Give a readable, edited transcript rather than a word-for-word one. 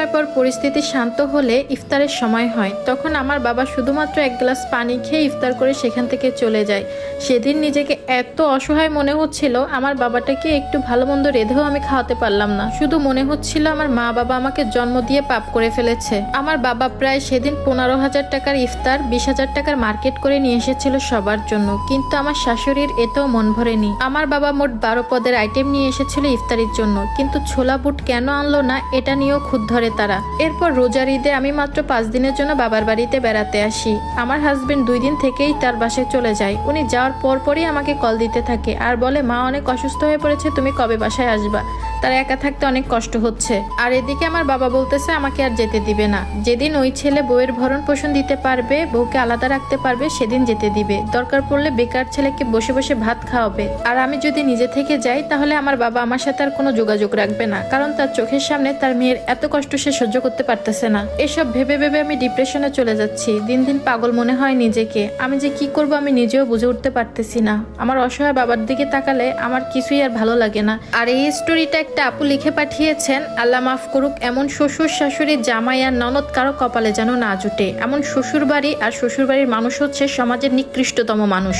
সময় পর পরিস্থিতি শান্ত হলে ইফতারের সময় হয়। তখন আমার বাবা শুধুমাত্র এক গ্লাস পানি খেয়ে ইফতার করে সেখান থেকে চলে যায়। সেদিন নিজেকে এত অসহায় মনে হচ্ছিল, আমার বাবাটাকে একটু ভালো মন্দ রেঁধেও আমি খাওয়াতে পারলাম না। শুধু মনে হচ্ছিল আমার মা বাবা আমাকে জন্ম দিয়ে পাপ করে ফেলেছে। আমার বাবা প্রায় সেদিন 15,000 টাকার ইফতার, 20,000 টাকার মার্কেট করে নিয়ে এসেছিল সবার জন্য, কিন্তু আমার শাশুড়ির এতেও মন ভরেনি। আমার বাবা মোট 12 পদের আইটেম নিয়ে এসেছিল ইফতারির জন্য, কিন্তু ছোলা বুট কেন আনলো না এটা নিয়েও খুদ ধরে তারা। এরপর রোজার ঈদে আমি মাত্র 5 দিনের জন্য বাবার বাড়িতে বেড়াতে আসি। আমার হাজবেন্ড 2 দিন থেকেই তার বাসায় চলে যায়। উনি যাওয়ার পরপরই আমাকে কল দিতে থাকে আর বলে, মা অনেক অসুস্থ হয়ে পড়েছে, তুমি কবে বাসায় আসবা, তার একা থাকতে অনেক কষ্ট হচ্ছে। আর এদিকে আমার বাবা বলতেছে আমাকে আর যেতে দিবে না। যেদিন ওই ছেলে বউয়ের ভরণ পোষণ দিতে পারবে, বউকে আলাদা রাখতে পারবে, সেদিন যেতে দিবে। দরকার পড়লে বেকার ছেলেকে বসে বসে ভাত খাওয়াবে। আর আমি যদি নিজে থেকে যাই তাহলে আমার বাবা আমার সাথে আর কোনো যোগাযোগ রাখবে না, কারণ তার চোখের সামনে তার মেয়ের এত কষ্ট সে সহ্য করতে পারতেছে না। এসব ভেবে ভেবে আমি ডিপ্রেশনে চলে যাচ্ছি। দিন দিন পাগল মনে হয় নিজেকে। আমি যে কি করব আমি নিজেও বুঝে উঠতে পারতেছি না। আমার অসহায় বাবার দিকে তাকালে আমার কিছুই আর ভালো লাগে না। আর এই স্টোরিটা একটা আপু লিখে পাঠিয়েছেন, আল্লাহ মাফ করুক, এমন শ্বশুর শাশুড়ি জামাই আর ননদ কারো কপালে যেন না জুটে। এমন শ্বশুর বাড়ি আর শ্বশুর বাড়ির মানুষ হচ্ছে সমাজের নিকৃষ্টতম মানুষ।